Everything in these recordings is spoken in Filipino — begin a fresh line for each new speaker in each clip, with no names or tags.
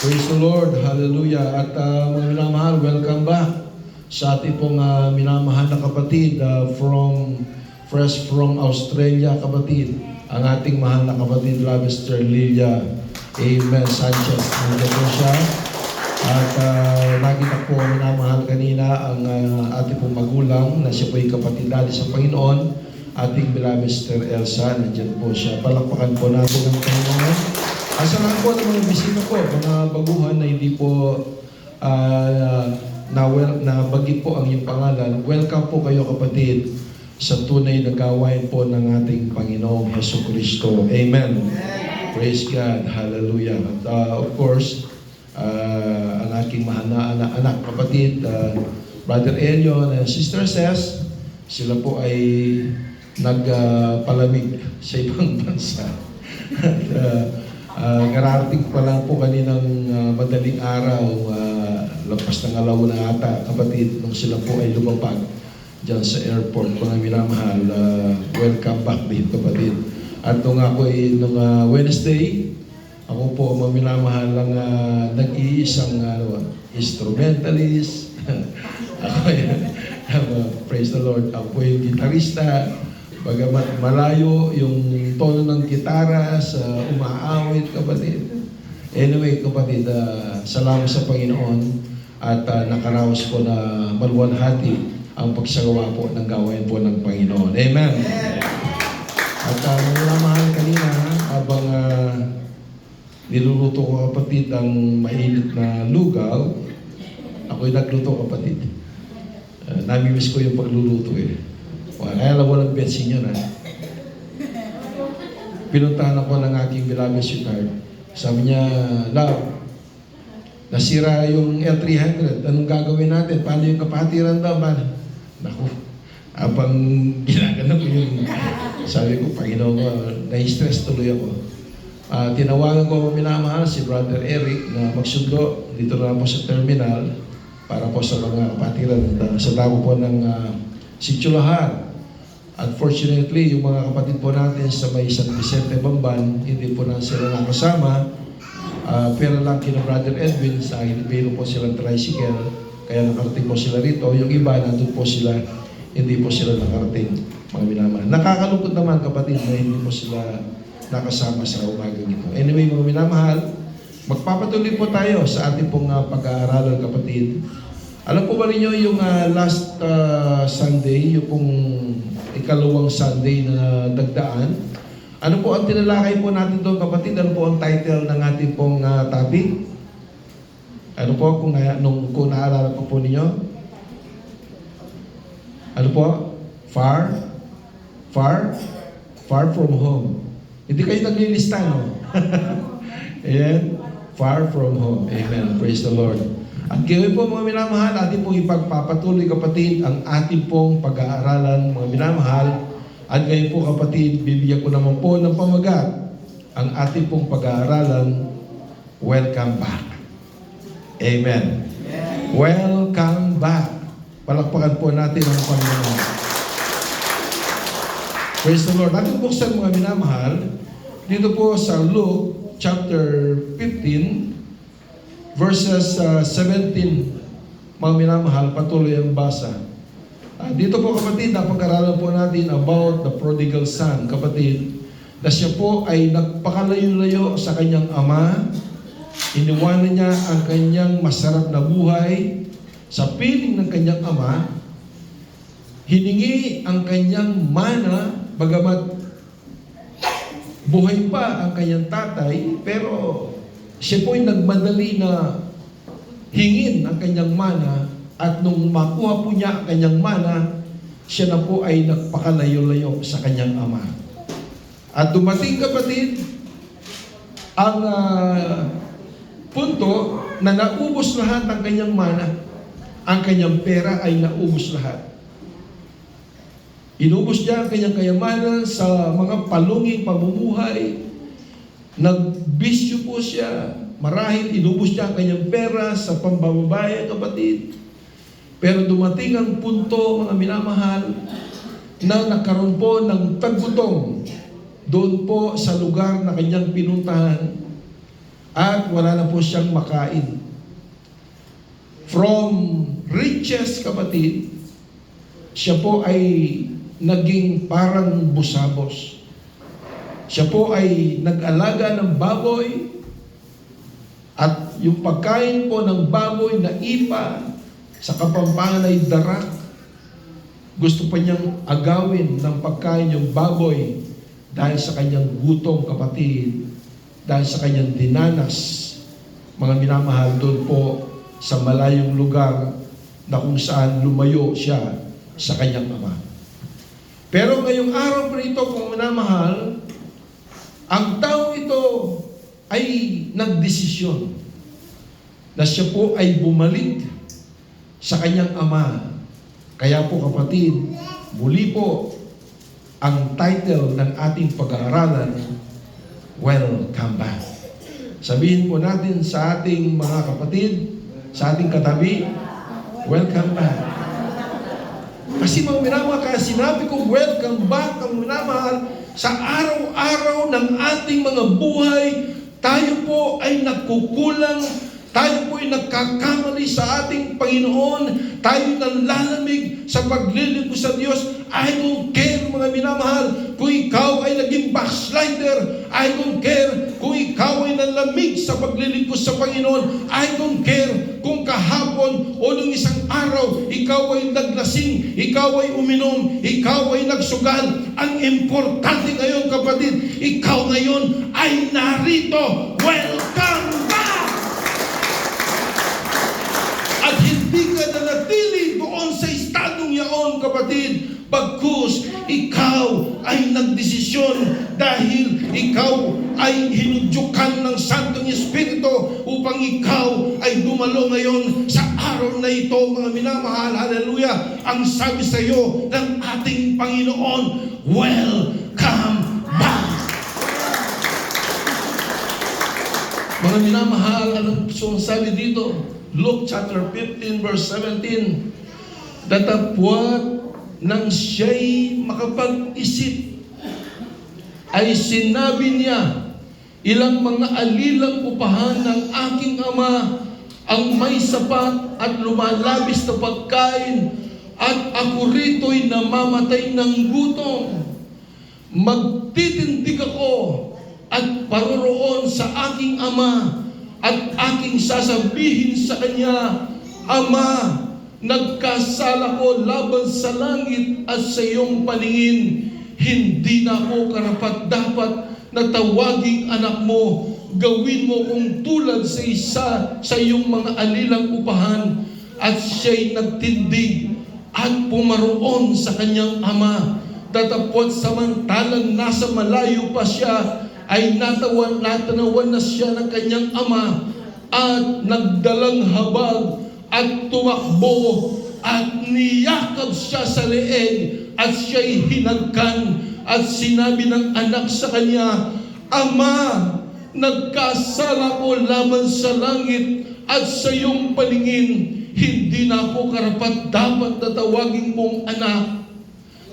Praise the Lord. Hallelujah. At mga minamahal, welcome back sa ating pong minamahal na kapatid fresh from Australia, kapatid. Ang ating mahal na kapatid, Sister Lilia Amen Sanchez. Nandiyan po siya. At nakita po minamahal kanina ang ating pong magulang na siya po yung kapatid dali sa Panginoon. Ating beloved Sister Elsa, nandiyan po siya. Palakpakan po natin ang Panginoon. Sa lahat po ng mga bisita po, mga baguhan na hindi po nabagit po ang iyong pangalan, welcome po kayo kapatid sa tunay na gawain po ng ating Panginoong Hesus Kristo. Amen. Praise God. Hallelujah. At of course, ang aking mahal na anak kapatid, Brother Elio and Sister Ces, sila po ay nagpalamig sa ibang bansa. Kararating pa lang po kaninang madaling araw, lampas ng alaw na ata, kapatid, nung sila po ay lumabag dyan sa airport. Mga minamahal, welcome back din, kapatid. At nung ako ay, nung Wednesday, ako po mga minamahal lang nag-iisang instrumentalist. Praise the Lord. Ako po yung gitarista. Bagamat malayo yung tono ng gitara sa umaawit, kapatid. Anyway, kapatid, salamat sa Panginoon at nakaraos ko na maluwalhati ang pagsagawa po ng gawain po ng Panginoon. Amen. At mga mahal kanina, habang niluluto ko, kapatid, ang mainit na lugaw, ako'y nagluto, kapatid. Namimiss ko yung pagluluto eh. Kaya lang walang bensin yun, ha? Pinuntahan ako ng aking beloved sweetheart. Sabi niya, Love, nasira yung L300. Anong gagawin natin? Paano yung kapatiran daw? Naku, abang ginagana ko yung sabi ko, Panginoon ko, na-stress tuloy ako. Tinawagan ko ang minamahal si Brother Eric na magsundo dito na po sa terminal para po sa mga kapatiran sa damo po ng Situlahan. Unfortunately, yung mga kapatid po natin sa may San Vicente Bamban, hindi po na sila nakasama. Pero lang kina Brother Edwin, sa hinibilo po silang tricycle, kaya nakarating po sila rito. Yung iba, nandun po sila, hindi po sila nakarating, mga minamahal. Nakakalungkot naman, kapatid, na hindi po sila nakasama sa umagang ito. Anyway, mga minamahal, magpapatuloy po tayo sa ating pong pag-aaralan, kapatid. Alam po ba ninyo yung last Sunday, yung pong ikalawang Sunday na nagdaan? Ano po ang tinalakay po natin doon, kapatid? Ano po ang title ng ating pong topic? Ano po, kung naalala po ninyo? Ano po? Far from home. Hindi kayo naglilista, no? Ayan. Far from home. Amen. Praise the Lord. At kayo po mga minamahal, ating pong ipagpapatuloy, kapatid, ang ating pong pag-aaralan, mga minamahal. At ngayon po, kapatid, bibigyan ko naman po ng pamagat ang ating pong pag-aaralan, welcome back. Amen. Welcome back. Palakpakan po natin ang Panginoon. Praise the Lord. Ating buksan, mga minamahal, dito po sa Luke chapter 15, verses 17, mga minamahal, patuloy ang basa. Dito po, kapatid, napag-aralan po natin about the prodigal son, kapatid, na siya po ay nagpakalayo-layo sa kanyang ama. Iniwanan niya ang kanyang masarap na buhay sa piling ng kanyang ama. Hiningi ang kanyang mana, bagamat buhay pa ang kanyang tatay, pero siya po ay nagmadali na hingin ang kanyang mana, at nung makuha po niya ang kanyang mana, siya na po ay nagpakalayo-layo sa kanyang ama. At dumating, kapatid, ang punto na naubos lahat ang kanyang mana, ang kanyang pera ay naubos lahat. Inubos niya ang kanyang kayamanan sa mga palunging pamumuhay. Nagbisyo po siya. Marahil inubos niya ang kanyang pera sa pambababae, kapatid. Pero dumating ang punto, mga minamahal, na nagkaroon po ng tagutong doon po sa lugar na kanyang pinuntahan. at wala na po siyang makain. From riches, kapatid, siya po ay naging parang busabos. Siya po ay nag-alaga ng baboy, at yung pagkain po ng baboy na ipa, sa Kapampangan ay darak. Gusto pa niyang agawin ng pagkain yung baboy dahil sa kanyang gutom, kapatid, dahil sa kanyang dinanas. Mga minamahal, doon po sa malayong lugar na kung saan lumayo siya sa kanyang ama. Pero ngayong araw po ito, kung minamahal, ang tao ito ay nagdesisyon na siya po ay bumalik sa kanyang ama. Kaya po, kapatid, muli po ang title ng ating pag-aaralan, Welcome Back. Sabihin po natin sa ating mga kapatid, sa ating katabi, welcome back. Kasi mga minamahal, kaya sinabi ko welcome back, ang minamahal, sa araw-araw ng ating mga buhay, tayo po ay nagkukulang, tayo po ay nagkakamali sa ating Panginoon, tayo nanlalamig sa paglilingkod sa Diyos. I don't care, mga minamahal, kung ikaw ay naging backslider. I don't care kung ikaw ay nanlamig sa paglilingkod sa Panginoon. I don't care kung kahapon o nung isang araw, ikaw ay naglasing, ikaw ay uminom, ikaw ay nagsugal. Ang importante ngayon, kapatid, ikaw ngayon ay narito. Welcome back! At hindi ka nanatili doon sa estadong yaon, kapatid, bagkus ikaw ay nagdesisyon dahil ikaw ay hinudyukan ng Santong Espiritu upang ikaw ay dumalo ngayon sa araw na ito, mga minamahal. Hallelujah! Ang sabi sa iyo ng ating Panginoon, welcome back! Mga minamahal, anong sabi dito? Luke chapter 15 verse 17, datapwat nang siya'y makapag-isip, ay sinabi niya, ilang mga alilang upahan ng aking ama ang may sapat at lumalabis na pagkain, at ako rito'y namamatay ng gutom. Magtitindig ako at paroroon sa aking ama, at aking sasabihin sa kanya, Ama, nagkasala ko laban sa langit at sa iyong paningin. Hindi na ako karapat-dapat na tawaging anak mo. Gawin mo kung tulad sa isa sa iyong mga alilang upahan. At siya'y nagtindig at pumaroon sa kanyang ama. Tatapot samantalang nasa malayo pa siya, ay natanawan na siya ng kanyang ama, at nagdalang habag at tumakbo at niyakap siya sa leeg, at siya'y hinagkan, at sinabi ng anak sa kanya, Ama, nagkasala ko laban sa langit at sa iyong paningin. Hindi na ako karapat-dapat na tawagin mong anak.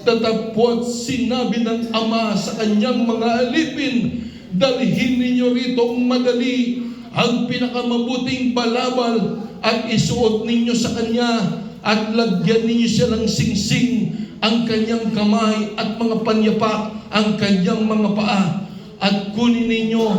Tatapot sinabi ng ama sa kanyang mga alipin, dalhin ninyo rito madali ang pinakamabuting balabal at isuot ninyo sa kanya, at lagyan ninyo siya ng singsing ang kanyang kamay at mga panyapak ang kanyang mga paa, at kunin ninyo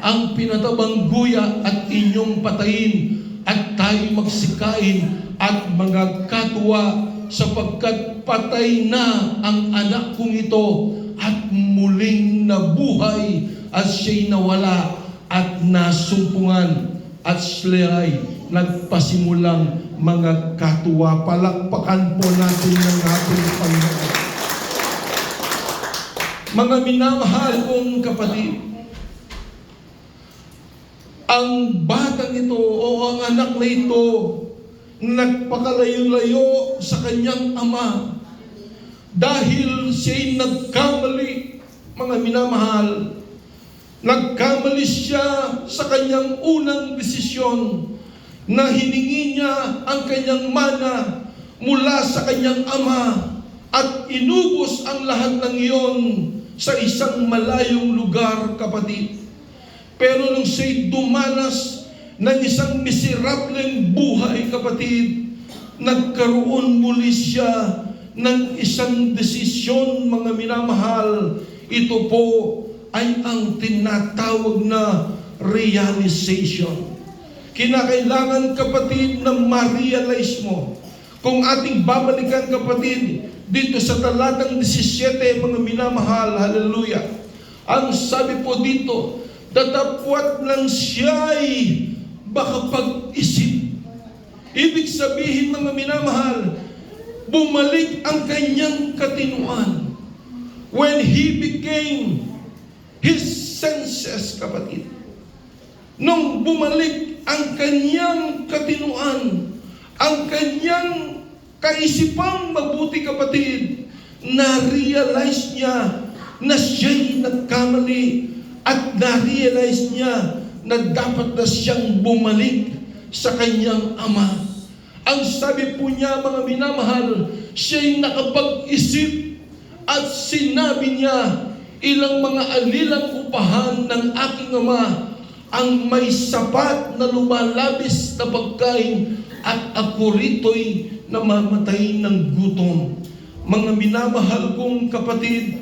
ang pinatabang guya at inyong patayin, at tayo magsikain at mga katuwa, sapagkat patay na ang anak kong ito at muling nabuhay, at siya'y nawala at nasumpungan, at siya'y nagpasimulang mga katuwa. Palakpakan po natin ng ating Panginoon. Mga minamahal kong kapatid, ang batang ito o ang anak na ito nagpakalayo-layo sa kanyang ama dahil siya'y nagkamali. Mga minamahal, nagkamali siya sa kanyang unang desisyon na hiningi niya ang kanyang mana mula sa kanyang ama, at inubos ang lahat ng iyon sa isang malayong lugar, kapatid. Pero nung siya'y dumanas ng isang miserableng buhay, kapatid, nagkaroon muli siya ng isang desisyon, mga minamahal. Ito po ay ang tinatawag na realization. Kinakailangan, kapatid, na ma-realize mo. Kung ating babalikan, kapatid, dito sa talatang 17, mga minamahal, hallelujah. Ang sabi po dito, datapwat lang siya'y makapag-isip. Ibig sabihin, mga minamahal, bumalik ang kanyang katinuan. When he became his senses, kapatid. Nung bumalik ang kanyang katinuan, ang kanyang kaisipang mabuti, kapatid, na-realize niya na siya'y nagkamali at na-realize niya na dapat na siyang bumalik sa kanyang ama. Ang sabi po niya, mga minamahal, siya'y nakapag-isip at sinabi niya, ilang mga alilang upahan ng aking ama ang may sapat na lumalabis na pagkain at ako rito'y namamatay ng gutom. Mga minamahal kong kapatid,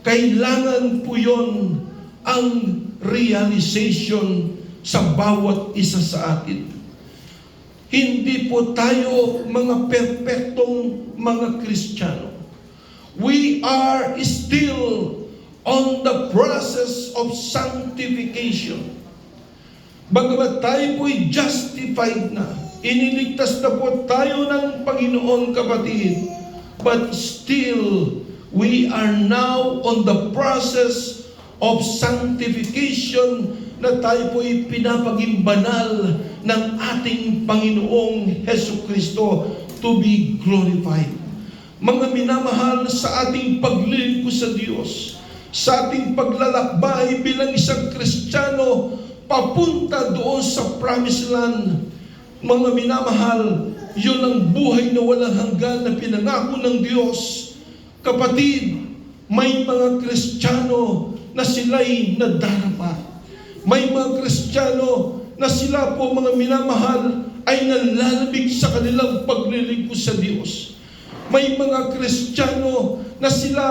kailangan po yon ang realization sa bawat isa sa atin. Hindi po tayo mga perpektong mga Kristiyano. We are still on the process of sanctification. Bagamat tayo po'y justified na, iniligtas na po tayo ng Panginoon, kapatid, but still, we are now on the process of sanctification na tayo po'y pinapaging banal ng ating Panginoong Hesukristo to be glorified. Mga minamahal, sa ating paglilingkod sa Diyos, sa ating paglalakbay bilang isang Kristiyano, papunta doon sa promised land, mga minamahal, yun ang buhay na walang hanggan na pinangako ng Diyos. Kapatid, may mga Kristiyano na sila'y nadarapa. May mga Kristiyano na sila po, mga minamahal, ay nalalabig sa kanilang paglilingkod sa Diyos. May mga Kristiyano na sila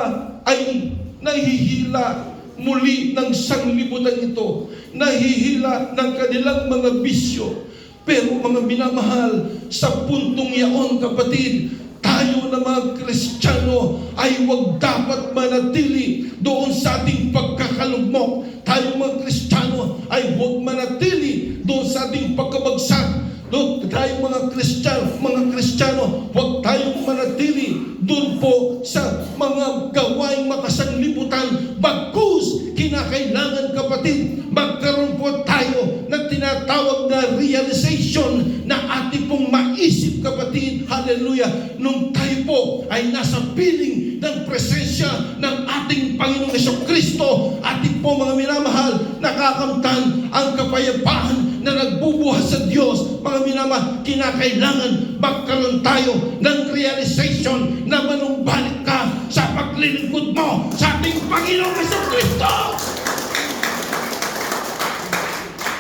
ay nahihila muli ng sanglibutan ito, nahihila ng kanilang mga bisyo. Pero mga minamahal, sa puntong yaon, kapatid, tayo na mga Kristiyano ay huwag dapat manatili doon sa ating pagkakalugmok. Tayo mga Kristiyano ay huwag manatili doon sa ating pagkabagsak. Doon tayo mga Kristiyano, huwag tayong manatili doon po sa mga gawaing makasanglibutan. Bagkus, kinakailangan, kapatid, magkaroon po tayo ng tinatawag na realization na ating pong maisip, kapatid, hallelujah, nung tayo po ay nasa piling ng presensya ng ating Panginoong Hesukristo. Ating po, mga minamahal, nakakamtan ang kapayapaan na nagbubuhat sa Diyos. Mga minamahal, kinakailangan magkaroon tayo ng realization na manumbalik ka sa paglilingkod mo sa ating Panginoong Hesukristo.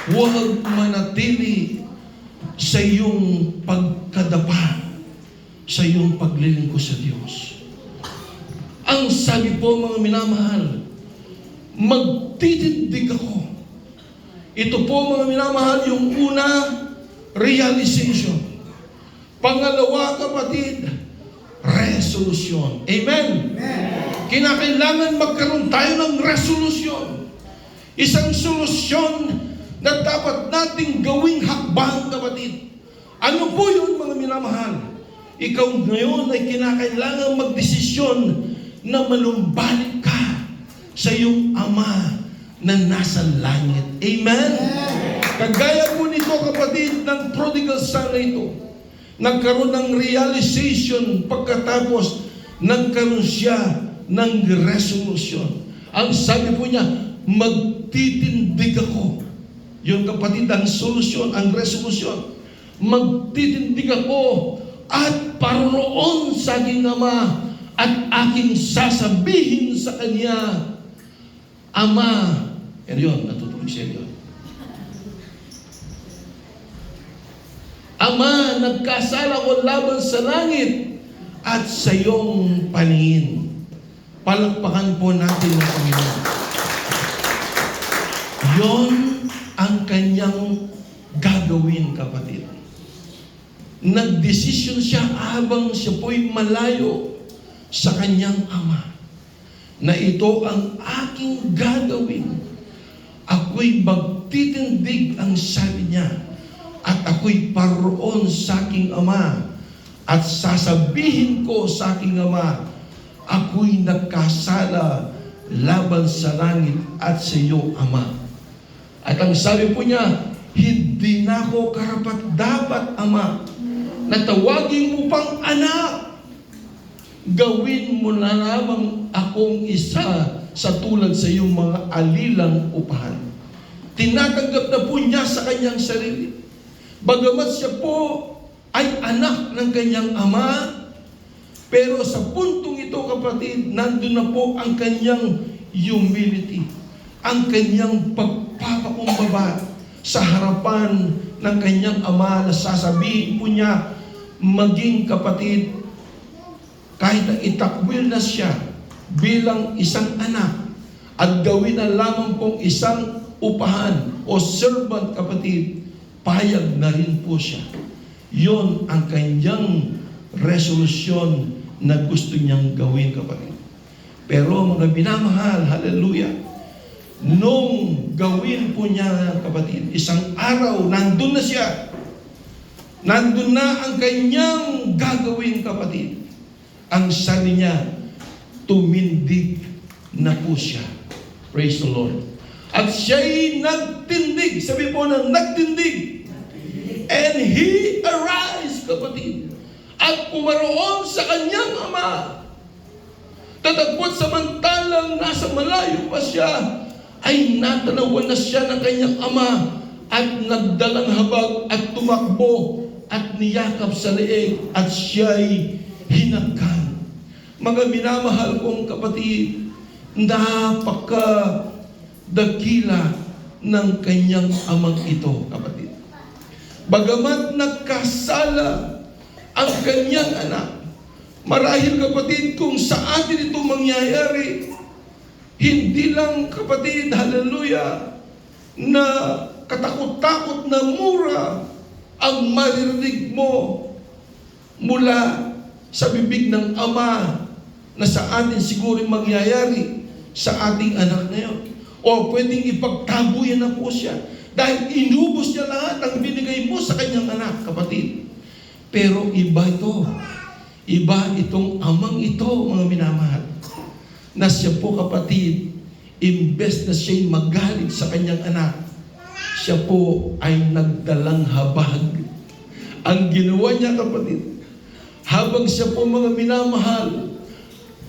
Huwag manatili sa iyong pagkadapa, sa iyong paglilingkod sa Diyos. Ang sabi po, mga minamahal, magtitindig ako. Ito po, mga minamahal, yung una, realization. Pangalawa, kapatid, resolution. Amen? Amen. Kinakailangan magkaroon tayo ng resolution. Isang solusyon na dapat nating gawing hakbang, kapatid. Ano po yun, mga minamahal? Ikaw ngayon ay kinakailangan magdesisyon na malumbalik ka sa iyong Ama na nasa langit. Amen? Kagaya po nito, kapatid, ng prodigal son na ito, nagkaroon ng realization pagkatapos nagkaroon siya ng resolution. Ang sabi po niya, magtitindig ako. Yung kapatid, ang solusyon, ang resolution. Magtitindig ako at paroon sa aking Ama at aking sasabihin sa Kanya, Ama, yun, natutulog siya yun. Ama, nagkasala ko laban sa langit at sa iyong paningin. Palakpakan po natin ang Panginoon. Yon ang kanyang gagawin, kapatid. Nagdesisyon siya habang siya po'y malayo sa kanyang ama, na ito ang aking gagawin. Ako'y magtitindig, ang sabi niya, at ako'y paroon sa aking ama, at sasabihin ko sa aking ama, ako'y nagkasala laban sa langit at sa iyo, ama. At ang sabi po niya, hindi na ako karapat-dapat, ama, na tawagin mo pang anak. Gawin mo na lamang akong isa sa tulad sa iyong mga alilang upahan. Tinatanggap na po niya sa kanyang sarili. Bagamat siya po ay anak ng kanyang ama, pero sa puntong ito, kapatid, nandun na po ang kanyang humility, ang kanyang pagpapakumbaba sa harapan ng kanyang ama, na sasabihin po niya, maging kapatid, kahit na itakwil na siya bilang isang anak at gawin na lamang pong isang upahan o servant, kapatid, payag na rin po siya. Yon ang kanyang resolusyon na gusto niyang gawin, kapatid. Pero mga binamahal, hallelujah, nung gawin po niya, kapatid, isang araw, nandun na siya. Nandun na ang kanyang gagawin, kapatid. Ang sabi niya, tumindig na po siya. Praise the Lord. At siya'y nagtindig. Sabi po na nagtindig. And he arise, kapatid, at pumaroon sa kanyang ama. Tatagpot samantalang nasa malayo pa siya, ay natanawan na siya ng kanyang ama at nagdalang habag at tumakbo at niyakap sa leeg at siya'y hinagkan. Mga minamahal kong kapatid, napakadakila ng kanyang amang ito, kapatid. Bagamat nagkasala ang kanyang anak, marahil, kapatid, kung sa atin ito mangyayari, hindi lang, kapatid, hallelujah, na katakot-takot na mura ang maririnig mo mula sa bibig ng ama na sa atin siguro mangyayari sa ating anak na yun. O pwedeng ipagtabuyan na po siya dahil inubos niya lahat ang binigay mo sa kanyang anak, kapatid. Pero iba ito. Iba itong amang ito, mga minamahal, na siya po, kapatid, imbes na siya'y magalit sa kanyang anak, siya po ay nagdalang habag. Ang ginawa niya, kapatid, habang siya po, mga minamahal,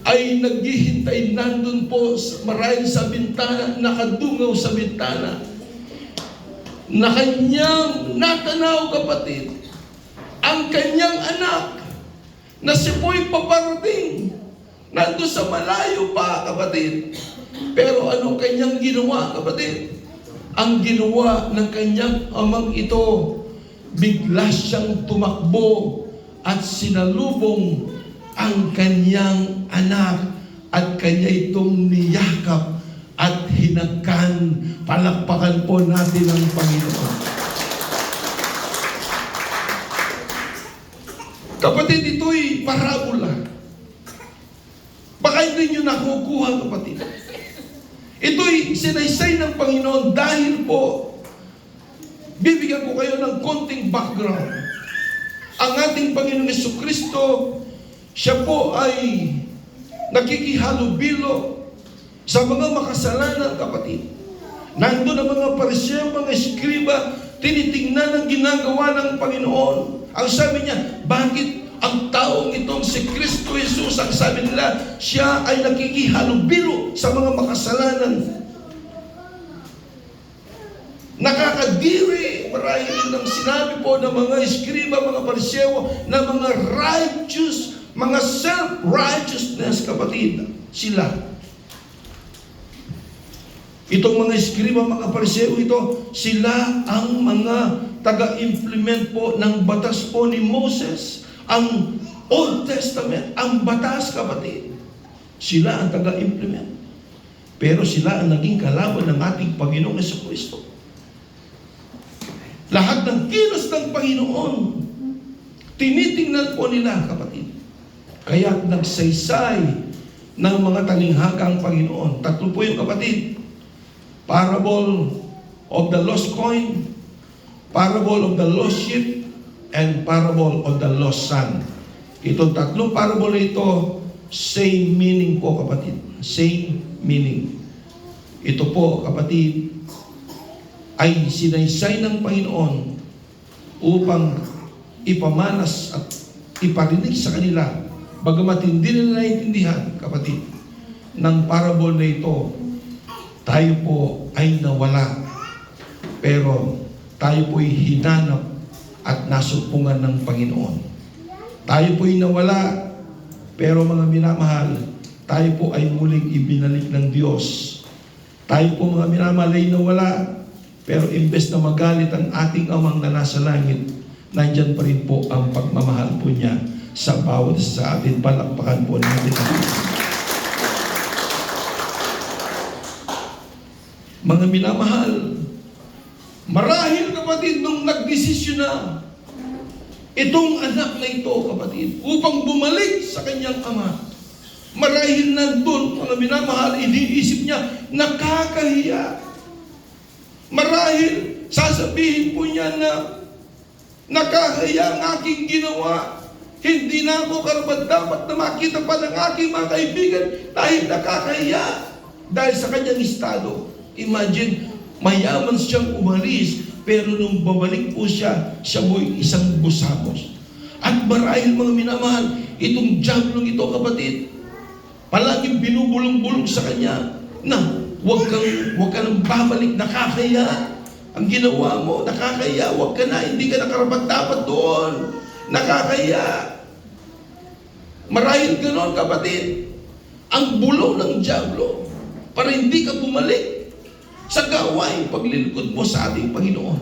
ay naghihintay nandun po marahil sa bintana, nakadungaw sa bintana, na kanyang natanaw, kapatid, ang kanyang anak, na siya po'y paparating, nandun sa malayo pa, kapatid. Pero anong kanyang ginawa, kapatid? Ang ginawa ng kanyang amang ito, bigla siyang tumakbo at sinalubong ang kanyang anak at kanya itong niyakap at hinagkan. Palakpakan po natin ang Panginoon. Kapatid, ito'y parabola. Baka hindi nyo nakukuha, kapatid. Ito'y sinaysay ng Panginoon dahil po, bibigyan ko kayo ng konting background. Ang ating Panginoon Jesucristo, siya po ay nakikihalubilo sa mga makasalanan, kapatid. Nandun ang mga Pariseo, mga eskriba, tinitingnan ang ginagawa ng Panginoon. Ang sabi niya, bakit ang taong itong si Kristo Jesus, ang sabi nila, siya ay nakikihalubilo sa mga makasalanan. Nakakadiri marahil ng sinabi po ng mga eskriba, mga Pariseo, na mga righteous, mga self-righteousness, kapatid, sila. Itong mga eskriba, mga Pariseo ito, sila ang mga taga-implement po ng batas po ni Moses, ang Old Testament, ang batas, kapatid. Sila ang taga-implement. Pero sila ang naging kalaban ng ating Panginoong Jesucristo. Lahat ng kilos ng Panginoon, tinitingnan po nila, kapatid. Kaya nagsaysay ng mga talinghaga ang Panginoon. Tatlo po yung kapatid. Parable of the lost coin, parable of the lost sheep, and parable of the lost son. Itong tatlong parable ito, same meaning po, kapatid. Same meaning. Ito po, kapatid, ay sinaysay ng Panginoon upang ipamanas at iparinig sa kanila, bagamat hindi nila naintindihan, kapatid, ng parable na ito. Tayo po ay nawala, pero tayo po'y hinanap at nasupungan ng Panginoon. Tayo po'y nawala, pero mga minamahal, tayo po ay muling ibinalik ng Diyos. Tayo po mga minamahal ay nawala, pero imbes na magalit ang ating Amang na nasa langit, nandyan pa rin po ang pagmamahal po niya sa bawat sa atin. Palakpakan po natin. Mga minamahal, marahil, kapatid, nung nagdesisyon na itong anak na ito, kapatid, upang bumalik sa kanyang ama, marahil nandun, mga minamahal, iniisip niya, nakakahiya. Marahil, sasabihin po niya na nakakahiya ang aking ginawa. Hindi na ako karapat-dapat na makita pa ng aking mga kaibigan dahil nakakahiya. Dahil sa kanyang estado. Imagine, mayaman siyang umalis, pero nung babalik po siya, siya po'y isang busamos. At marahil, mga minamahal, itong diablong ito, kapatid, palaging binubulong-bulong sa kanya na huwag ka nang babalik, nakakaya. Ang ginawa mo, nakakaya, huwag ka na, hindi ka nakarapat-dapat doon. Nakakaya. Marahil ganon, kapatid, ang bulong ng diablo para hindi ka bumalik sa gawain paglilingkod mo sa ating Panginoon.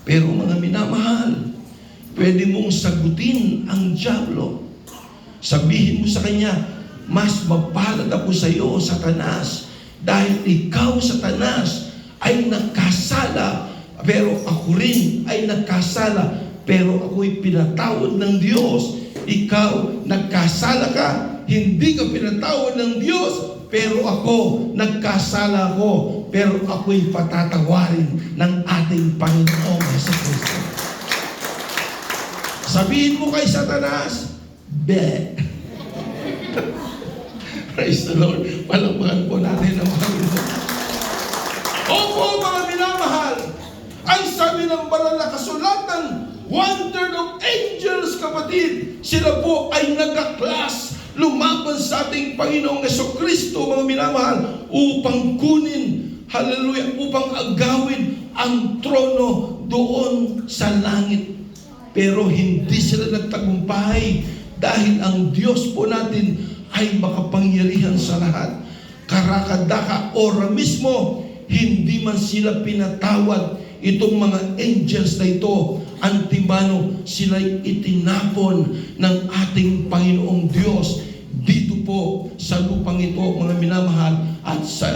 Pero mga minamahal, pwede mong sagutin ang diablo. Sabihin mo sa kanya, mas mapalad ako sa iyo, Satanas, dahil ikaw, Satanas, ay nagkasala, pero ako rin ay nagkasala, pero ako'y pinatawad ng Diyos. Ikaw, nagkasala ka, hindi ka pinatawad ng Diyos, pero ako, nagkasala ako, pero ako'y patatawarin ng ating Panginoong Jesucristo. Sabihin mo kay Satanas, be. Praise the Lord. Palakpakan po natin ang Panginoon. Opo, mga minamahal, ang sabi ng banal na kasulatan, 1/3 of angels, kapatid, sila po ay nagaklas, lumaban sa ating Panginoong Jesucristo, mga minamahal, upang kunin, hallelujah, upang agawin ang trono doon sa langit. Pero hindi sila nagtagumpay dahil ang Diyos po natin ay makapangyarihan sa lahat. Karakadaka ora mismo, hindi man sila pinatawad itong mga angels na ito. Antimano, sila'y itinapon ng ating Panginoong Diyos dito po sa lupang ito, mga minamahal, at sa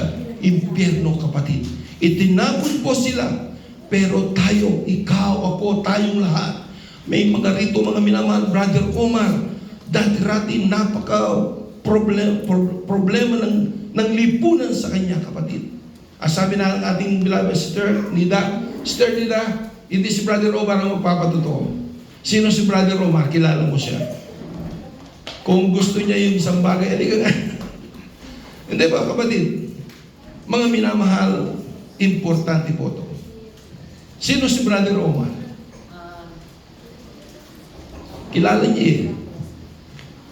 impyerno, kapatid. Itinapon po sila. Pero tayo, ikaw, ako, tayong lahat, may mga rito, mga minamahal, Brother Omar, dati-rati problema ng lipunan sa kanya, kapatid. Sabi na ang ating beloved Sister Nida, Sister Nida, hindi si Brother Omar ang magpapatotoo. Sino si Brother Omar? Kilala mo siya. Kung gusto niya yung isang bagay, hindi ba, kapatid? Mga minamahal, importante po ito. Sino si Brother Omar? Kilala niya eh.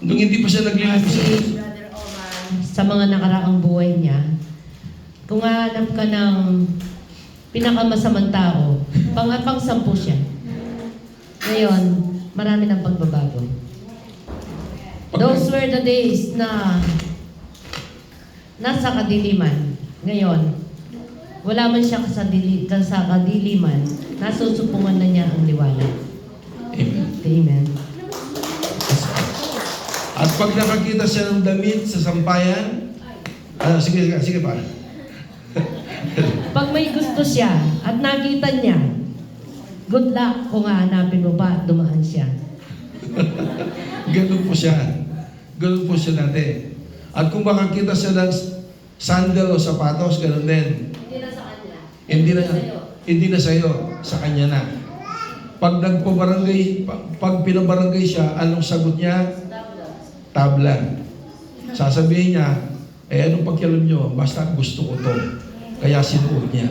Nung hindi pa siya naglilipos sa Diyos.
Brother Omar, sa mga nakaraang buhay niya, kung hahanap ka ng pinakamasamang tao, pang-sampu siya. Ngayon, marami ng pagbabago. Those were the days na nasa kadiliman. Ngayon, wala man siya sa kadiliman, nasusupungan na niya ang liwanag.
Amen.
Amen.
At pag nakakita siya ng damit sa sampayan, sige pa.
Pag may gusto siya at nakita niya, good luck kung hahanapin mo ba at dumaan siya.
Ganun po siya. Ganun po siya dati. At kung makakita siya ng sandal o sapatos, ganun din.
Hindi na sa kanya.
Hindi na sa'yo, sa kanya na. Pag pag pinabarangay siya, anong sagot niya? Tabla. Sasabihin niya, anong pagkialam nyo? Basta gusto ko to. Kaya sinuot niya.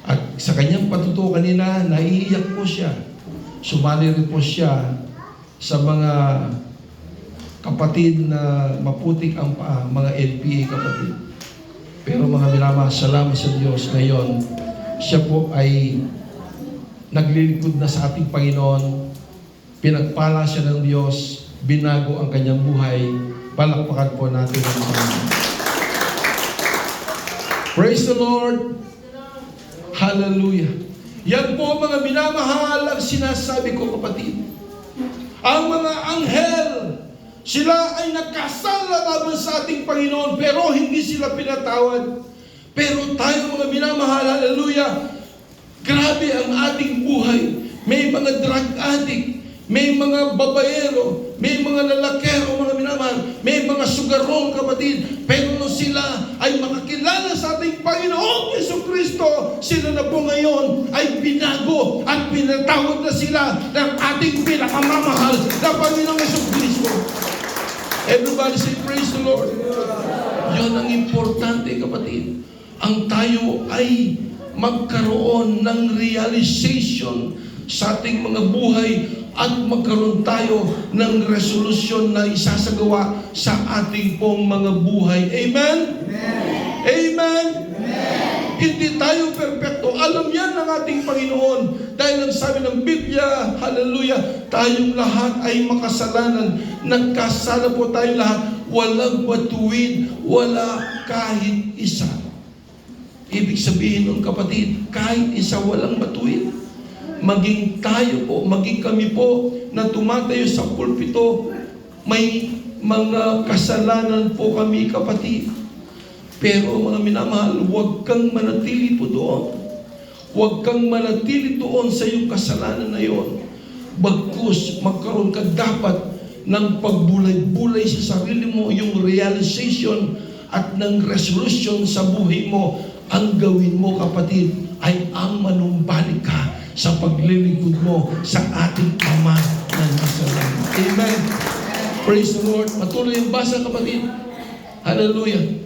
At sa kanyang patuto kanina, naiiyak po siya. Sumali rin po siya sa mga kapatid na maputik ang paa, mga LPA kapatid. Pero mga minamahal, salamat sa Diyos ngayon, siya po ay naglilingkod na sa ating Panginoon. Pinagpala siya ng Diyos, binago ang kanyang buhay. Palakpakan po natin ang Panginoon. Praise the Lord! Hallelujah! Yan po mga minamahal ang sinasabi ko kapatid. Ang mga anghel, sila ay nagkasala laban sa ating Panginoon pero hindi sila pinatawad. Pero tayo mga minamahal, hallelujah, grabe ang ating buhay. May mga drug addict, may mga babaero, may mga lalakero, mga minamahal, may mga sugarong kapatid. Pero nung sila ay makakilala sa ating Panginoong Jesucristo, sila na po ngayon ay binago at pinatawad na sila ng ating pinakamamahal na Panginoong Jesucristo. Everybody say, praise the Lord. Yan ang importante kapatid. Ang tayo ay magkaroon ng realization sa ating mga buhay at magkaroon tayo ng resolusyon na isasagawa sa ating pong mga buhay. Amen? Amen? Amen? Hindi tayo perpekto. Alam yan ng ating Panginoon. Dahil ang sabi ng Biblia, hallelujah, tayong lahat ay makasalanan. Nagkasala po tayong lahat. Walang matuwid, wala kahit isa. Ibig sabihin ng kapatid, kahit isa walang matuwid. Maging tayo po, maging kami po na tumatayo sa pulpito, may mga kasalanan po kami kapatid. Pero mga minamahal, huwag kang manatili po doon. Huwag kang manatili doon sa iyong kasalanan na iyon. Bagkus, magkaroon ka dapat ng pagbulay-bulay sa sarili mo, yung realization at ng resolution sa buhay mo. Ang gawin mo kapatid ay ang manumbalik ka sa paglilingkod mo sa ating Ama na nasa langit. Amen. Praise the Lord. Patuloy yung basa kapatid. Hallelujah.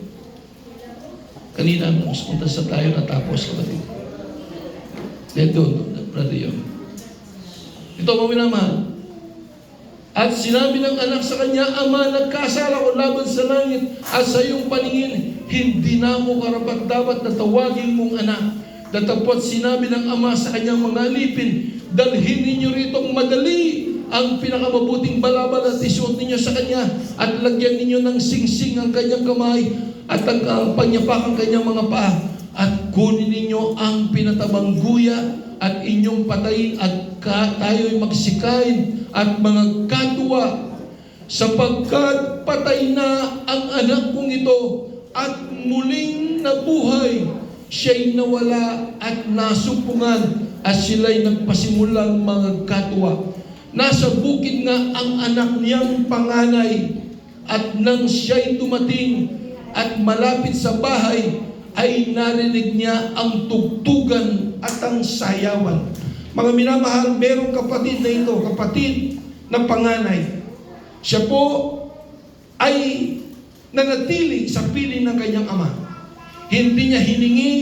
Kanina, punta sa tayo natapos kapatid. Doon, brother yun. Ito mga minamahal. At sinabi ng anak sa kanya, Ama, nagkasala ko laban sa langit at sa iyong paningin, hindi na mo karapat-dapat na tawagin mong anak. Datapot sinabi ng ama sa kanyang mga alipin, dalhin ninyo ritong madali ang pinakamabuting balabal at isuot ninyo sa kanya at lagyan ninyo ng singsing ang kanyang kamay at ang panyapak ang kanyang mga paa at kunin ninyo ang pinatabang guya at inyong patayin at tayo'y magsikain at mga katuwa sapagkat patay na ang anak kong ito at muling nabuhay. Siya'y nawala at nasupungan at sila'y nagpasimulang mga katwa. Nasa bukid nga ang anak niyang panganay at nang siya'y dumating at malapit sa bahay ay narinig niya ang tugtugan at ang sayawan. Mga minamahal, merong kapatid na ito, kapatid na panganay. Siya po ay nanatili sa piling ng kanyang ama. Hindi niya hiningi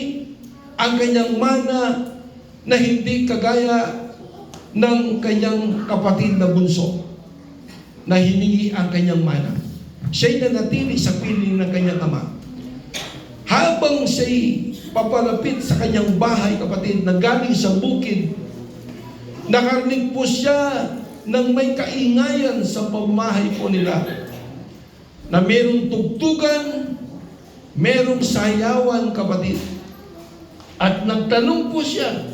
ang kanyang mana na hindi kagaya ng kanyang kapatid na bunso na hiningi ang kanyang mana. Siya'y nanatili sa piling ng kanyang ama. Habang siya'y papalapit sa kanyang bahay, kapatid, na galing sa bukid, nakarinig po siya ng may kaingayan sa pamahay po nila na mayroong tugtugan, merong sayawan kapatid. At nagtanong po siya,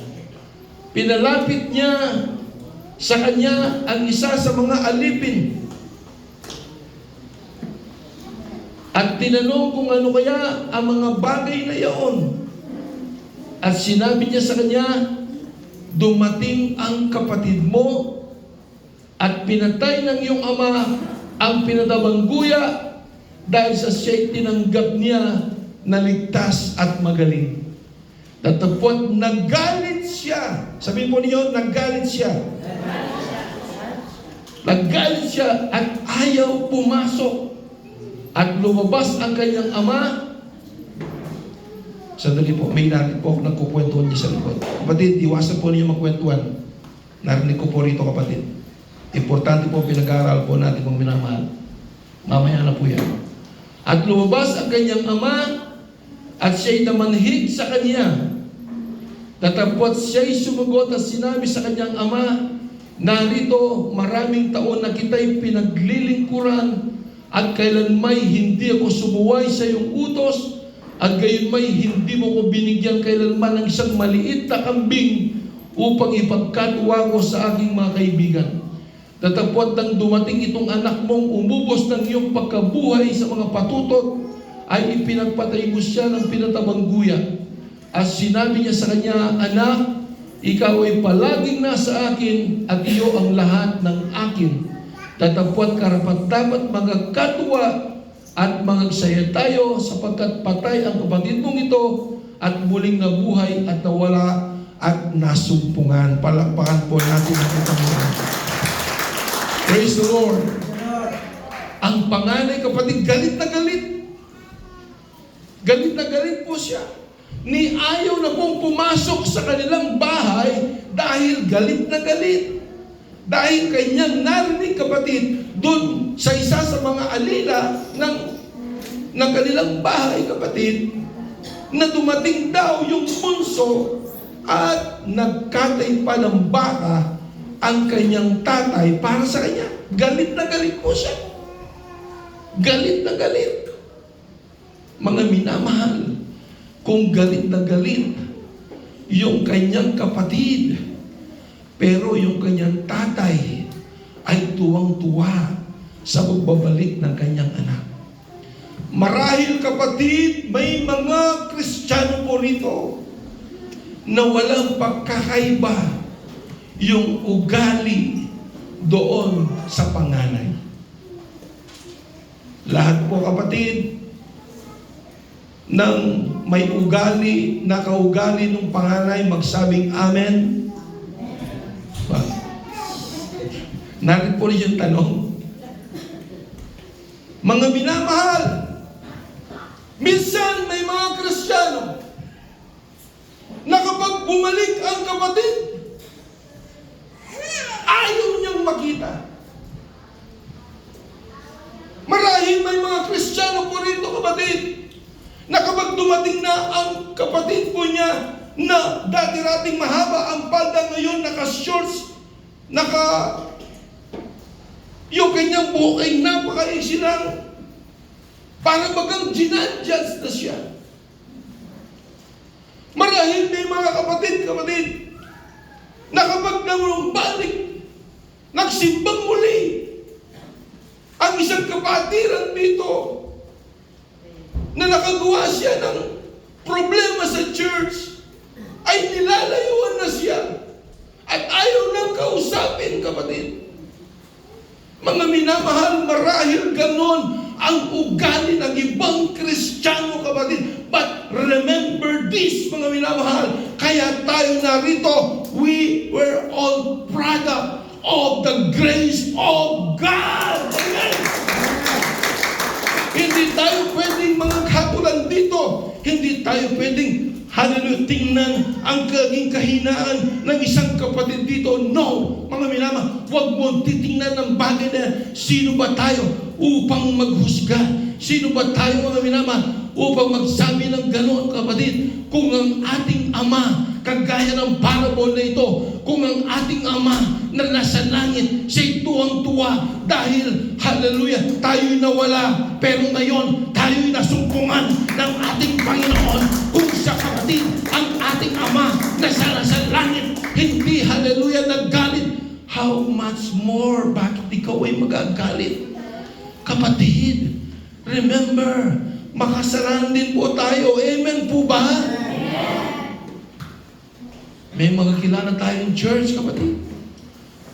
pinalapit niya sa kanya ang isa sa mga alipin. At tinanong kung ano kaya ang mga bagay na iyon. At sinabi niya sa kanya, dumating ang kapatid mo at pinatay ng iyong ama ang pinadabangguya dahil sa siya'y tinanggap niya na ligtas at magaling. Tatapot, nagalit siya. Sabihin po niyo, nagalit siya. Nagalit siya at ayaw pumasok. At lumabas ang kanyang ama. Sandali po, may narinig po ako nagkukwentuhan niya sa likod. Kapatid, iwasan po niyo magkwentuhan. Narinig ko po rito, kapatid. Importante po pinag-aaral po natin kung minamahal. Mamaya na po yan. At lumabas ang kanyang ama at siya'y namanhid sa kanya. Tatapot siya'y sumagot at sinabi sa kanyang ama, narito maraming taon na kita'y pinaglilingkuran at kailanmay hindi ako sumuway sa iyong utos at gayunmay hindi mo ko binigyan kailanman ng isang maliit na kambing upang ipagkatuwa ko sa aking mga kaibigan. Tatapot nang dumating itong anak mong umubos ng iyong pagkabuhay sa mga patutot, ay ipinagpatay mo siya ng pinatabangguya. At sinabi niya sa kanya, anak, ikaw ay palaging nasa akin at iyo ang lahat ng akin. Tatapot karapat-dapat magkatuwa at magsaya tayo sapagkat patay ang kapatid mong ito at muling nabuhay at nawala at nasumpungan. Palakpakan po natin ang Panginoon. Praise the Lord. Ang panganay kapatid, galit na galit. Galit na galit po siya. Ni ayaw na pong pumasok sa kanilang bahay dahil galit na galit. Dahil kanyang narinig kapatid, doon sa isa sa mga alila ng kanilang bahay kapatid, na dumating daw yung bunso at nagkatay pa ng baka ang kanyang tatay para sa kanya. Galit na galit po siya. Galit na galit. Mga minamahal, kung galit na galit yung kanyang kapatid, pero yung kanyang tatay ay tuwang-tuwa sa pagbabalik ng kanyang anak. Marahil kapatid, may mga Kristiyano po rito na walang pagkakaiba yung ugali doon sa panganay. Lahat po kapatid, nang may ugali, nakaugali ng panganay, magsabing amen. Narin po rin yung tanong. Mga minamahal, minsan may mga Kristiyano na kapag bumalik ang kapatid, ayaw niyang makita. Marahil may mga Kristiyano po rito kapatid, na kapag dumating na ang kapatid po niya na dati-rating mahaba ang palda, ngayon naka-shorts, yung kanyang buhok ay napaka-iksi lang, para bagang ginadjust na siya. Marahil may mga kapatid, na kapag namumbalik, nagsimbang muli, ang isang kapatiran dito, na nakagawa siya ng problema sa church, ay nilalayuan na siya at ayaw nang kausapin, kapatid. Mga minamahal, marahil ganon ang ugali ng ibang Kristiyano, kapatid. But remember this, mga minamahal, kaya tayo narito, we were all product of the grace of God. Amen. Hindi tayo pwedeng mga katulan dito. Hindi tayo pwedeng, hallelujah, tingnan ang kaging kahinaan ng isang kapatid dito. No, mga minama, huwag mo titingnan ng bagay na sino ba tayo upang maghusga. Sino ba tayo, mga minama, upang magsabi ng gano'n, kapatid, kung ang ating Ama, kagaya ng parable na ito, kung ang ating Ama na nasa langit, siya'y tuwang-tuwa dahil, hallelujah, tayo'y nawala, pero ngayon, tayo'y nasumpungan ng ating Panginoon. Kung siya, kapatid, ang ating Ama na nasa langit, hindi, hallelujah, naggalit, how much more, bakit ikaw ay magagalit? Kapatid, remember, makasalanan din po tayo. Amen po ba? May mga kilala tayong church, kapatid.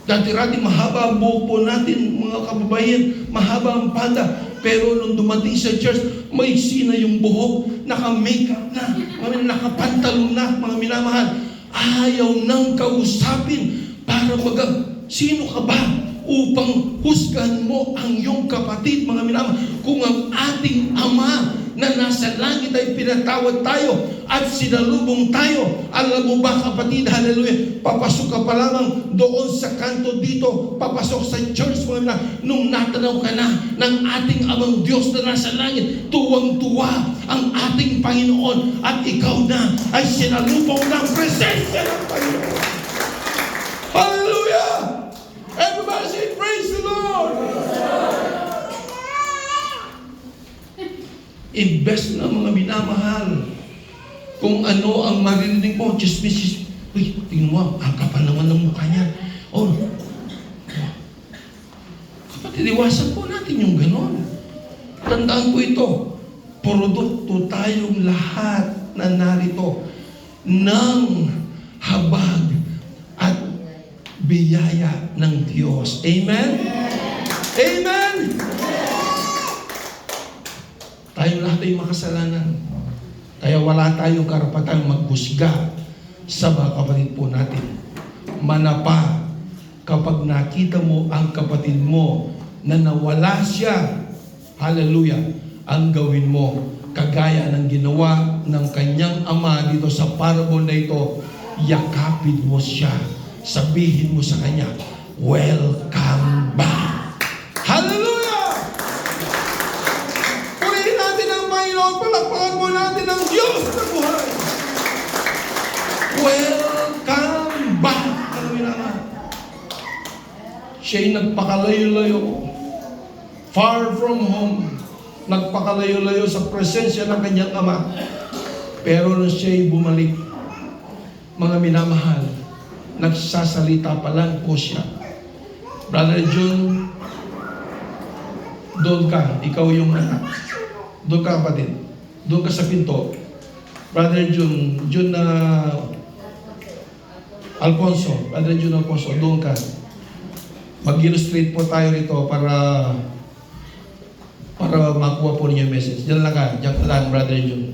Dati-rati mahaba ang buhok po natin, mga kababayan, mahaba ang panda. Pero nung dumating sa church, maiksi na yung buhok, naka-makeup na, nakapantalon na, mga minamahal. Ayaw nang kausapin para sino ka ba upang husgahan mo ang iyong kapatid, mga minamahal? Kung ang ating Ama na nasa langit ay pinatawad tayo at sinalubong tayo, alam mo ba, kapatid, hallelujah, papasok ka pa lamang doon sa kanto dito, papasok sa church, mga minamahal, nung natanaw ka na ng ating Amang Diyos na nasa langit, tuwang-tuwa ang ating Panginoon at ikaw na ay sinalubong ng presensya ng Panginoon. Hallelujah! Everybody say, praise the Lord! Invest na, mga minamahal. Kung ano ang maririnig mo, just miss, uy, tingnan mo, ang kapal naman ng mukha niya. Oh, kapatid, iwasan po natin yung ganon. Tandaan po ito, produkto tayong lahat na narito ng habag at biyaya ng Diyos. Amen? Amen? Tayong lahat ay makasalanan. Kaya wala tayong karapatang maghusga sa mga kapatid po natin. Manapa, kapag nakita mo ang kapatid mo na nawala siya, hallelujah, ang gawin mo, kagaya ng ginawa ng kanyang ama dito sa parable na ito, yakapin mo siya. Sabihin mo sa kanya, welcome back. Hallelujah! Purihin natin ang Panginoon, palakpakan mo natin ang Diyos na buhay. Welcome back. Siya'y nagpakalayo-layo, far from home, nagpakalayo-layo sa presensya ng kanyang ama. Pero nung siya'y bumalik, mga minamahal, nagsasalita pa lang po siya. Brother June, doon ka, ikaw yung anak. Doon ka, kapatid. Doon ka sa pinto. Brother June na Alfonso, Brother June Alfonso, doon ka. Mag-illustrate po tayo rito para makuha po niyo yung message. Diyan lang ka, diyan lang, Brother June.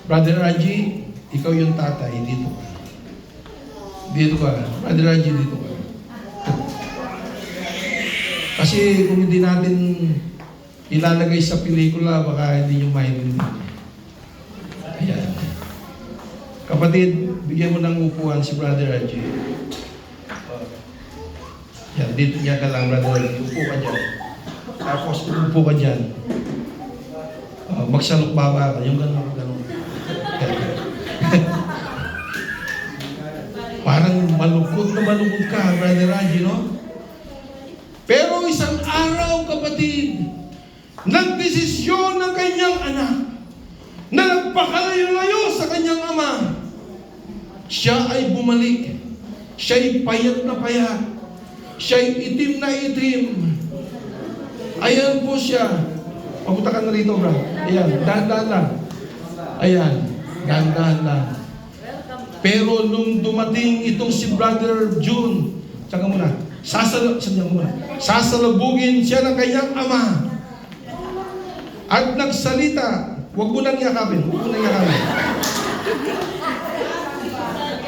Brother Raji, ikaw yung tatay dito. Dito ka. Brother Raji, dito ka. Kasi kung hindi natin ilalagay sa pelikula, baka hindi nyo maintindihan. Ayan. Kapatid, bigyan mo ng upuan si Brother Raji. Yan, dito niya ka lang, Brother Raji. Upo ka dyan. Tapos, upo ka dyan. Magsalukbaba ka. Yung gano'n. Parang malungkot ka, Brother Raji, no? Pero isang araw, kapatid, nagdesisyon ng kanyang anak na nagpakalayo-layo sa kanyang ama. Siya ay bumalik. Siya'y payat na payat. Siya'y itim na itim. Ayan po siya. Papunta ka na rito, bro. Ayan, dahan-dahan lang. Ayan, dahan-dahan lang. Pero nung dumating itong si Brother June, saka muna, sasalubugin siya ng kanyang ama. At nagsalita, huwag mo nang yakapin,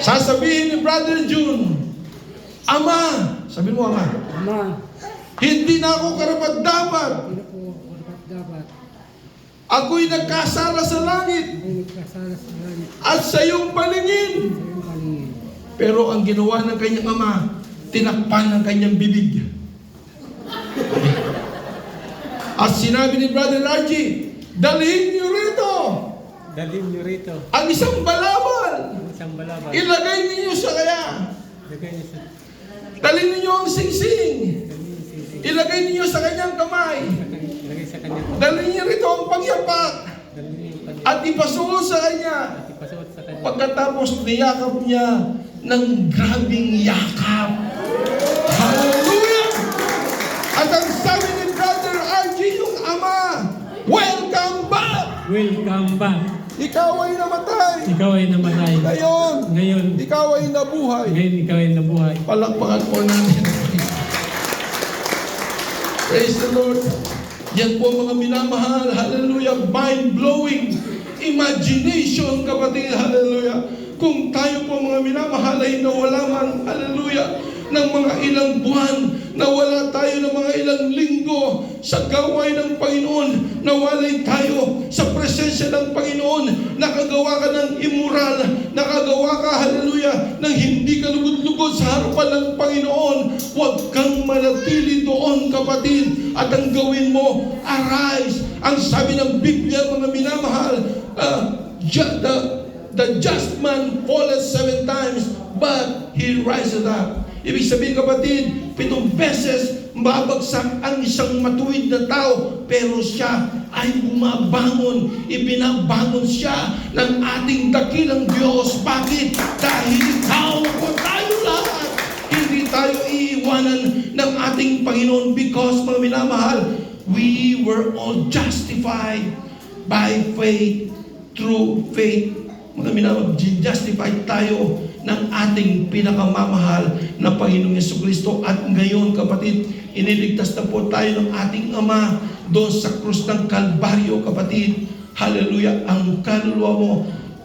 Sasabihin ni Brother June, Ama, sabihin mo, Ama, hindi na ako karapat-dapat. Ako'y nagkasala sa langit at sa iyong paningin. Pero ang ginawa ng kanyang ama, tinakpan ng kanyang bibig. At sinabi ni Brother Raji, dalhin niyo rito ang isang balabal. Ilagay niyo sa kaya. Dalhin ninyo ang singsing. Ilagay ninyo sa kanyang kamay. Dalhin niyo rito ang pagyapak. At ipasuot sa kanya. Pagkatapos niyakap niya ng grabing yakap. Hallelujah! At ang sabi ni Brother RG, yung ama, welcome back!
Welcome back.
Ikaw ay namatay.
Ikaw ay namatay. Ngayon,
Ikaw ay nabuhay.
ngayon ikaw ay nabuhay.
Palakpakan po natin. Praise the Lord. Yan po mga minamahal. Hallelujah. Mind-blowing imagination, kapatid. Hallelujah. Kung tayo po mga minamahal ay nawala man, hallelujah, ng mga ilang buwan, nawala tayo ng mga ilang linggo sa gawain ng Panginoon, nawalay tayo sa presensya ng Panginoon, nakagawa ka ng immoral, nakagawa ka, hallelujah, ng hindi ka lugod-lugod sa harapan ng Panginoon, huwag kang manatili doon, kapatid, at ang gawin mo, arise. Ang sabi ng Biblia, mga minamahal, the just man falleth 7 times, but he rises up. Ibig sabihin, kapatid, 7 beses mabagsak ang isang matuwid na tao, pero siya ay bumabangon. Ibinabangon siya ng ating dakilang Diyos. Bakit? Dahil ikaw o tayo lahat, hindi tayo iiwanan ng ating Panginoon, because, mga minamahal, we were all justified by faith, through faith. Mga minamahal, justified tayo ng ating pinakamamahal na Panginoong Jesucristo. At ngayon, kapatid, iniligtas na po tayo ng ating Ama doon sa krus ng Kalbaryo, kapatid. Hallelujah. Ang kaluluwa mo,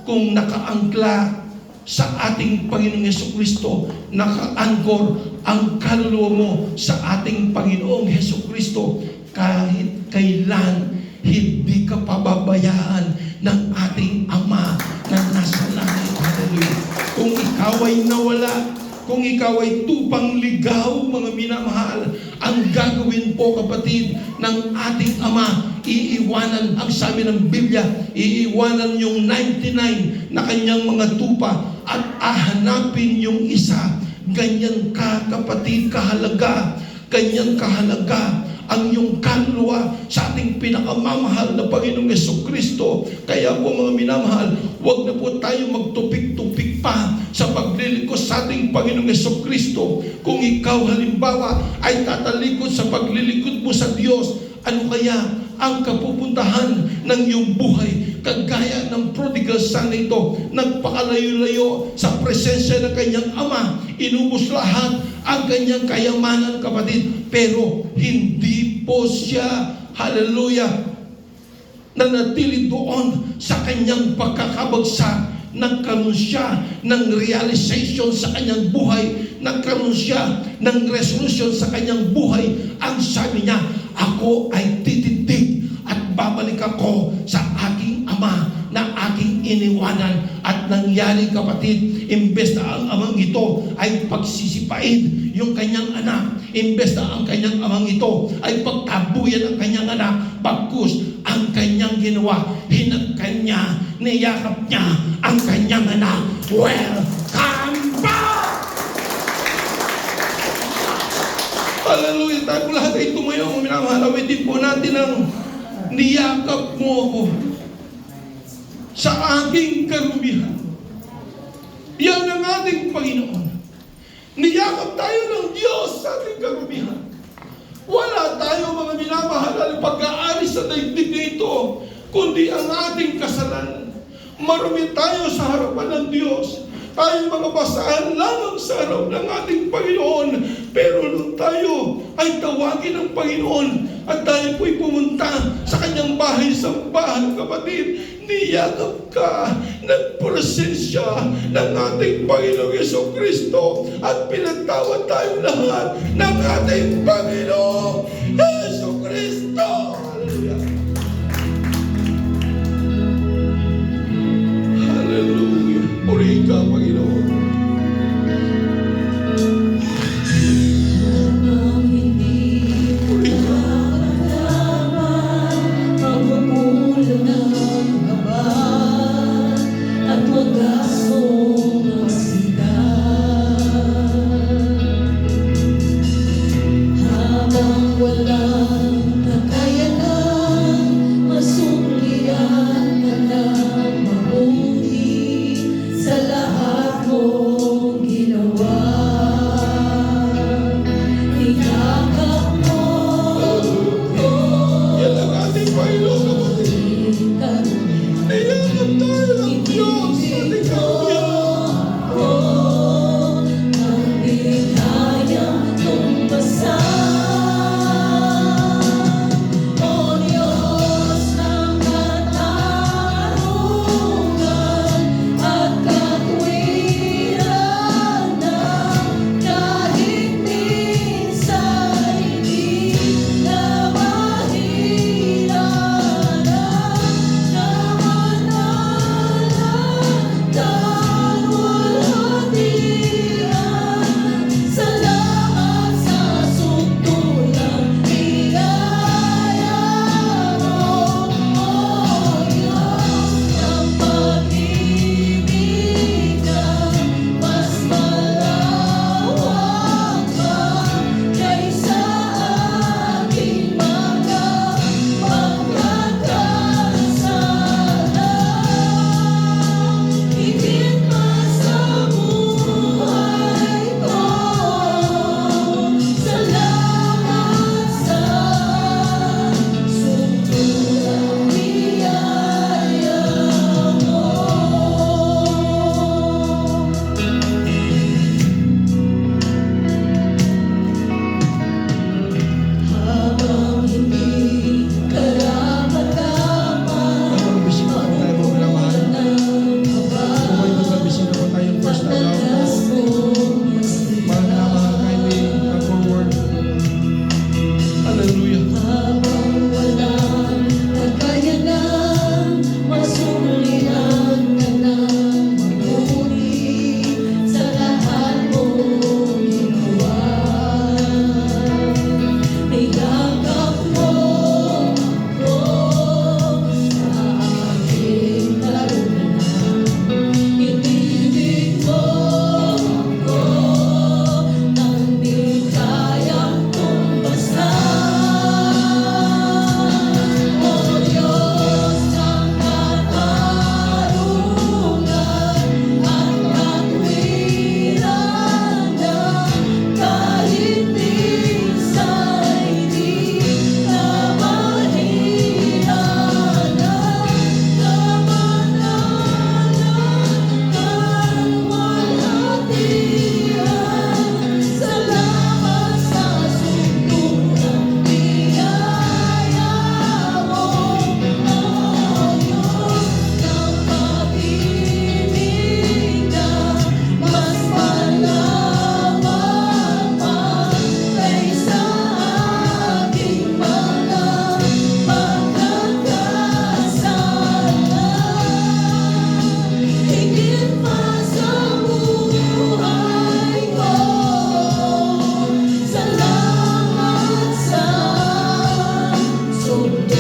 kung nakaangkla sa ating Panginoong Jesucristo, naka-anchor ang kaluluwa mo sa ating Panginoong Jesucristo, kahit kailan hindi ka pababayaan ng ating Ama na nasa langit. Hallelujah. Kung ikaw ay nawala, kung ikaw ay tupang ligaw, mga minamahal, ang gagawin po, kapatid, ng ating Ama, iiwanan, ang sabi ng Biblia, iiwanan yung 99 na kanyang mga tupa at ahanapin yung isa. Ganyan ka, kapatid, kahalaga, ganyan kahalaga ang iyong kaluluwa sa ating pinakamamahal na Panginoong Jesucristo. Kaya po, mga minamahal, huwag na po tayo magtupik-tupik pa sa paglilingkod sa ating Panginoong Jesucristo. Kung ikaw halimbawa ay tatalikod sa paglilingkod mo sa Diyos, ano kaya ang kapupuntahan ng iyong buhay? Kagaya ng prodigal son ito, nagpakalayo-layo sa presensya ng kanyang ama, inubos lahat ang kanyang kayamanan, kapatid, pero hindi po siya, hallelujah, nanatili doon sa kanyang pagkakabagsak. Nagkaroon siya ng realization sa kanyang buhay, nagkaroon siya ng resolution sa kanyang buhay. Ang sabi niya, ako ay tititig at babalik ako sa aking ama na aking iniwanan. At nangyari, kapatid, imbes na ang amang ito ay pagsisipain yung kanyang anak, imbes na ang kanyang amang ito ay pagtabuyan ang kanyang anak, bagkus ang kanyang ginawa, hinagkan niya, niyakap niya ang kanyang anak. Welcome back! Hallelujah! Tayo po lahat ay tumayo. Minamahalawitin po natin ang niyakap mo ako sa aking karumihan. Yan ang ating Panginoon. Niyakap tayo ng Diyos sa ating karumihan. Wala tayo, mga minamahal, ang pag-aari sa daigdig nito, kundi ang ating kasalanan. Marumi tayo sa harapan ng Diyos. Tayo mga basahan lamang sa harap ng ating Panginoon. Pero nung tayo ay tawagin ng Panginoon at tayo po'y pumunta sa kanyang bahay, sambahan, kapatid, niyakap ka ng presensya ng ating Panginoong Jesucristo at pinagtawad tayo lahat ng ating Panginoong Jesucristo. Hallelujah! Hallelujah! Puri ka, Panginoon. Puri ka.
At wagasong ang sila. Lord.